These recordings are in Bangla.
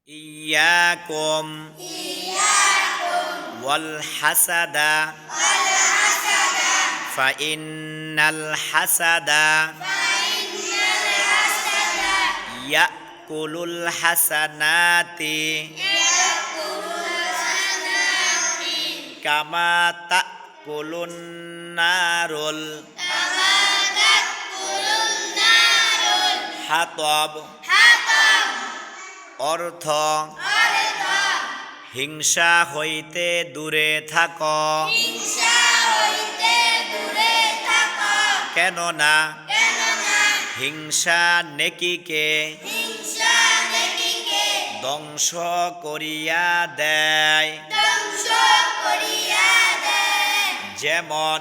ইয়াকুম ওয়াল হাসাদা ফাইন্নাল হাসাদা ইয়াকুলুল হাসানাতি কামা তাকুলুন নারুল হাতব। অর্থ হিংসা হইতে দূরে থাক, কেননা হিংসা নেকিকে ধ্বংস করিয়া দেয়। যেমন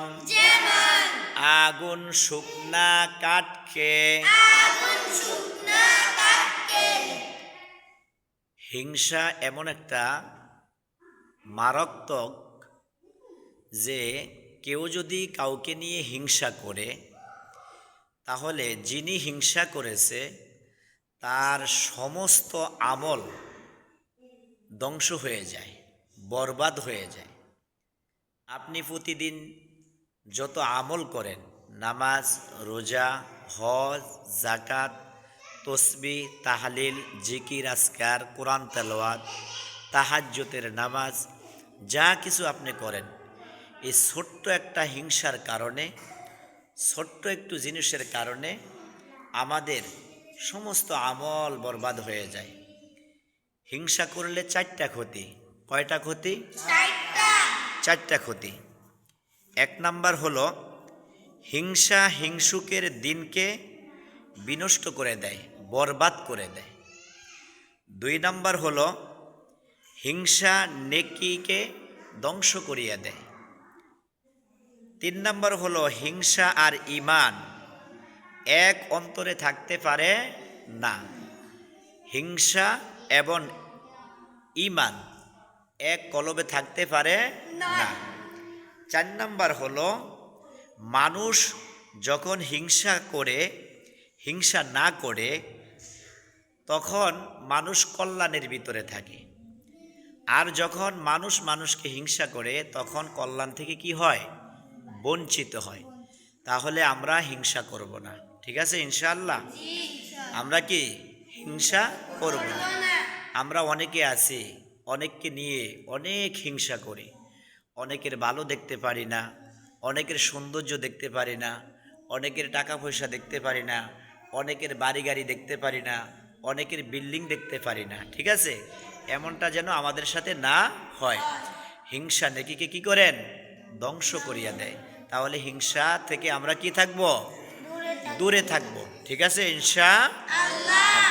আগুন শুকনা কাঠকে। হিংসা এমন একটা মারাত্মক যে কেউ যদি কাউকে নিয়ে হিংসা করে তাহলে যিনি হিংসা করেছে তার সমস্ত আমল ধ্বংস হয়ে যায়, বরবাদ হয়ে যায়। আপনি প্রতিদিন যত আমল করেন, নামাজ, রোজা, হজ, যাকাত, তসবিহ, তাহলিল, জিকির, আজকার, কোরআন তেলাওয়াত, তাহাজ্জুদের নামাজ, যা কিছু আপনি করেন, এই ছোট্ট একটা হিংসার কারণে, ছোট্ট একটু জিনিসের কারণে আমাদের সমস্ত আমল বরবাদ হয়ে যায়। হিংসা করলে চারটা ক্ষতি। কয়টা ক্ষতি? চারটা ক্ষতি। এক নাম্বার হলো হিংসা হিংসুকের দিনকে বিনষ্ট করে দেয়, বরবাদ করে দেয়। দুই নাম্বার হলো হিংসা নেকিকে ধ্বংস করিয়া দেয়। তিন নাম্বার হলো হিংসা আর ঈমান এক অন্তরে থাকতে পারে না। হিংসা এবং ঈমান এক কলবে থাকতে পারে না। চার নাম্বার হলো মানুষ যখন হিংসা না করে তখন মানুষ কল্যাণের ভিতরে থাকে, আর যখন মানুষ মানুষকে হিংসা করে তখন কল্যাণ থেকে কি হয়? বঞ্চিত হয়। তাহলে আমরা হিংসা করব না, ঠিক আছে? ইনশাআল্লাহ আমরা কি হিংসা করব না। আমরা অনেকে আছি, অনেককে নিয়ে অনেক হিংসা করি। অনেকের ভালো দেখতে পারি না, অনেকের সৌন্দর্য দেখতে পারি না, অনেকের টাকা পয়সা দেখতে পারি না, অনেকের বাড়ি গাড়ি দেখতে পারি না, অনেকের বিল্ডিং দেখতে পারি না, ঠিক আছে? এমনটা যেন আমাদের সাথে না হয়। হিংসা নেকিকে কি করেন? ধ্বংস করিয়া দেয়। তাহলে হিংসা থেকে আমরা কি থাকবো? দূরে থাকবো, ঠিক আছে ইনশাআল্লাহ।